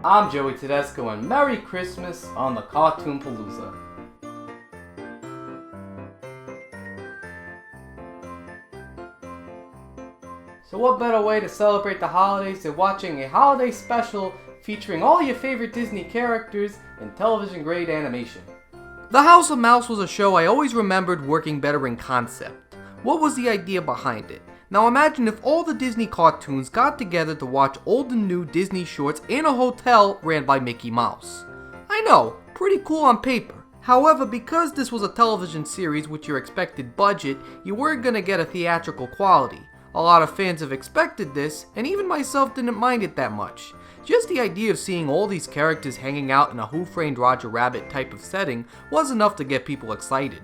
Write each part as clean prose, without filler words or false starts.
I'm Joey.T.Cartoon.P and Merry Christmas on the Cartoon Palooza. So what better way to celebrate the holidays than watching a holiday special featuring all your favorite Disney characters in television-grade animation. The House of Mouse was a show I always remembered working better in concept. What was the idea behind it? Now imagine if all the Disney cartoons got together to watch old and new Disney shorts in a hotel ran by Mickey Mouse. I know, pretty cool on paper. However, because this was a television series with your expected budget, you weren't gonna get a theatrical quality. A lot of fans have expected this, and even myself didn't mind it that much. Just the idea of seeing all these characters hanging out in a Who Framed Roger Rabbit type of setting was enough to get people excited.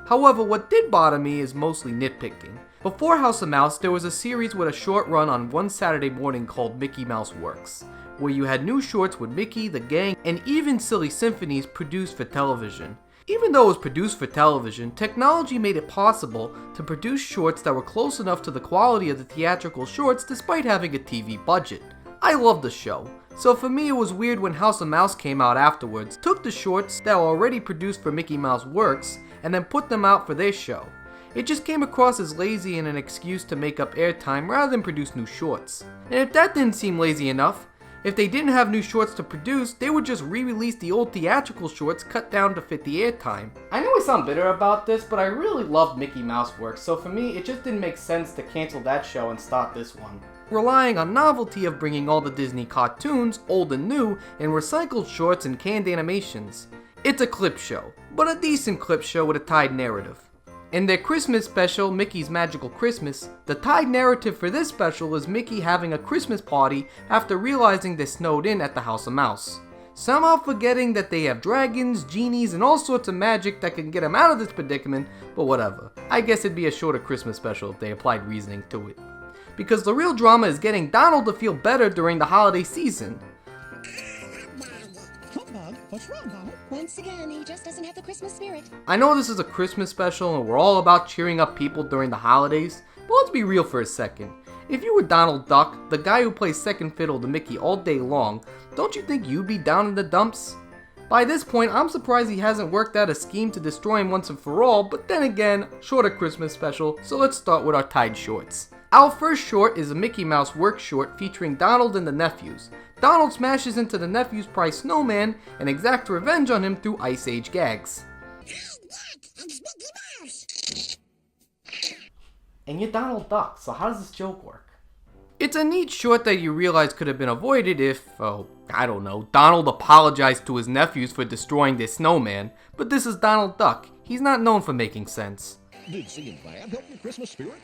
However, what did bother me is mostly nitpicking. Before House of Mouse, there was a series with a short run on one Saturday morning called Mickey Mouse Works, where you had new shorts with Mickey, the gang, and even silly symphonies produced for television. Even though it was produced for television, technology made it possible to produce shorts that were close enough to the quality of the theatrical shorts despite having a TV budget. I loved the show, so for me it was weird when House of Mouse came out afterwards, took the shorts that were already produced for Mickey Mouse Works, and then put them out for their show. It just came across as lazy and an excuse to make up airtime rather than produce new shorts. And if that didn't seem lazy enough, if they didn't have new shorts to produce, they would just re-release the old theatrical shorts cut down to fit the airtime. I know I sound bitter about this, but I really loved Mickey Mouse Works, so for me it just didn't make sense to cancel that show and start this one. Relying on novelty of bringing all the Disney cartoons, old and new, in recycled shorts and canned animations. It's a clip show, but a decent clip show with a tied narrative. In their Christmas special, Mickey's Magical Christmas, the tied narrative for this special is Mickey having a Christmas party after realizing they're snowed in at the House of Mouse. Somehow forgetting that they have dragons, genies, and all sorts of magic that can get him out of this predicament, but whatever. I guess it'd be a shorter Christmas special if they applied reasoning to it. Because the real drama is getting Donald to feel better during the holiday season. What's wrong, Donald? Once again, he just doesn't have the Christmas spirit. I know this is a Christmas special and we're all about cheering up people during the holidays, but let's be real for a second. If you were Donald Duck, the guy who plays second fiddle to Mickey all day long, don't you think you'd be down in the dumps? By this point, I'm surprised he hasn't worked out a scheme to destroy him once and for all, but then again, shorter Christmas special, so let's start with our tied shorts. Our first short is a Mickey Mouse Works short featuring Donald and the nephews. Donald smashes into the nephew's prized snowman and exacts revenge on him through Ice Age gags. And you're Donald Duck, so how does this joke work? It's a neat short that you realize could have been avoided if, I don't know, Donald apologized to his nephews for destroying their snowman, but this is Donald Duck. He's not known for making sense. Did singing bad help your Christmas spirit?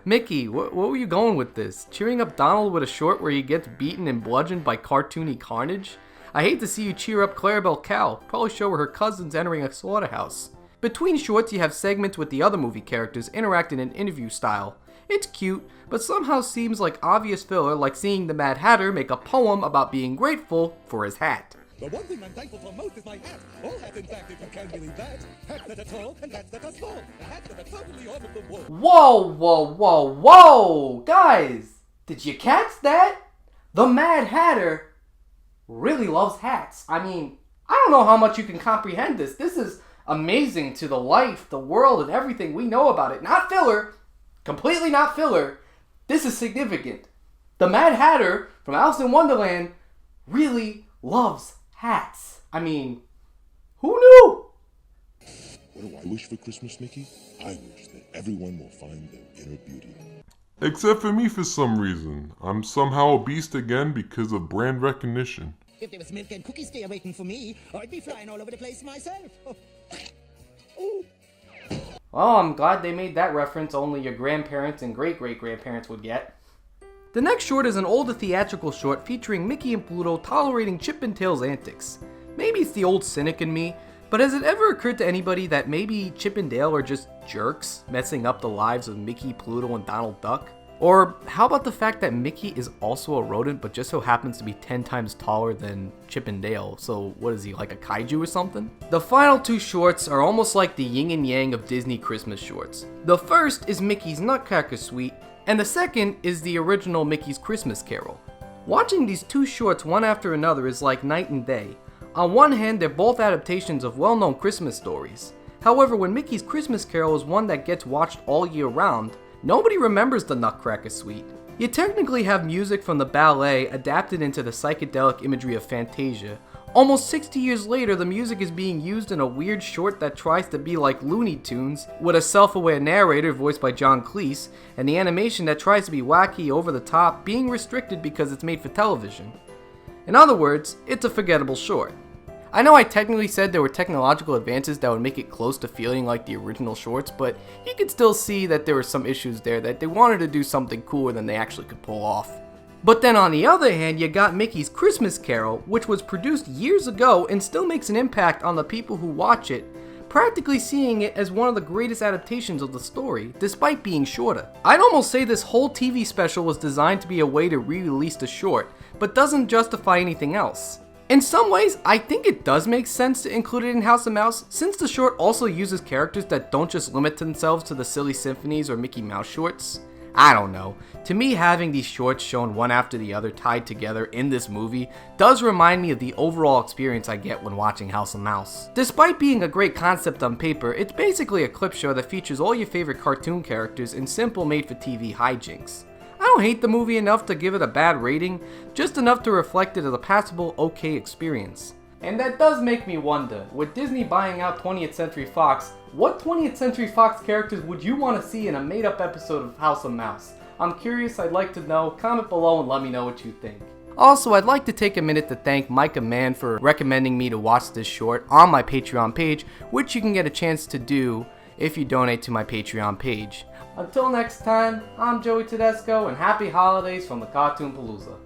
Mickey, what were you going with this? Cheering up Donald with a short where he gets beaten and bludgeoned by cartoony carnage? I hate to see you cheer up Clarabelle Cow, probably show her cousins entering a slaughterhouse. Between shorts you have segments with the other movie characters interacting in interview style. It's cute, but somehow seems like obvious filler, like seeing the Mad Hatter make a poem about being grateful for his hat. The one thing I'm thankful for most is my hat. All hat, in fact, if you can believe that. Hats that are tall and hats that are small. Hats that are totally off of the wall. Whoa! Guys, did you catch that? The Mad Hatter really loves hats. I mean, I don't know how much you can comprehend this. This is amazing to the life, the world, and everything we know about it. Not filler. Completely not filler. This is significant. The Mad Hatter from Alice in Wonderland really loves hats. I mean, who knew? What do I wish for Christmas, Mickey? I wish that everyone will find their inner beauty. Except for me for some reason. I'm somehow a beast again because of brand recognition. If there was milk and cookies there waiting for me, I'd be flying all over the place myself. Well, I'm glad they made that reference only your grandparents and great-great-grandparents would get. The next short is an older theatrical short featuring Mickey and Pluto tolerating Chip and Dale's antics. Maybe it's the old cynic in me, but has it ever occurred to anybody that maybe Chip and Dale are just jerks messing up the lives of Mickey, Pluto, and Donald Duck? Or how about the fact that Mickey is also a rodent but just so happens to be 10 times taller than Chip and Dale, so what is he, like a kaiju or something? The final two shorts are almost like the yin and yang of Disney Christmas shorts. The first is Mickey's Nutcracker Suite, and the second is the original Mickey's Christmas Carol. Watching these two shorts one after another is like night and day. On one hand, they're both adaptations of well-known Christmas stories. However, when Mickey's Christmas Carol is one that gets watched all year round, nobody remembers the Nutcracker Suite. You technically have music from the ballet adapted into the psychedelic imagery of Fantasia. Almost 60 years later, the music is being used in a weird short that tries to be like Looney Tunes, with a self-aware narrator voiced by John Cleese, and the animation that tries to be wacky, over the top, being restricted because it's made for television. In other words, it's a forgettable short. I know I technically said there were technological advances that would make it close to feeling like the original shorts, but you could still see that there were some issues there, that they wanted to do something cooler than they actually could pull off. But then on the other hand, you got Mickey's Christmas Carol, which was produced years ago and still makes an impact on the people who watch it, practically seeing it as one of the greatest adaptations of the story, despite being shorter. I'd almost say this whole TV special was designed to be a way to re-release the short, but doesn't justify anything else. In some ways, I think it does make sense to include it in House of Mouse, since the short also uses characters that don't just limit themselves to the silly symphonies or Mickey Mouse shorts. I don't know. To me, having these shorts shown one after the other tied together in this movie does remind me of the overall experience I get when watching House of Mouse. Despite being a great concept on paper, it's basically a clip show that features all your favorite cartoon characters in simple made-for-TV hijinks. I don't hate the movie enough to give it a bad rating, just enough to reflect it as a passable, okay experience. And that does make me wonder, with Disney buying out 20th Century Fox, what 20th Century Fox characters would you want to see in a made-up episode of House of Mouse? I'm curious, I'd like to know. Comment below and let me know what you think. Also, I'd like to take a minute to thank Micah Mann for recommending me to watch this short on my Patreon page, which you can get a chance to do if you donate to my Patreon page. Until next time, I'm Joey Tedesco, and happy holidays from the Cartoon Palooza.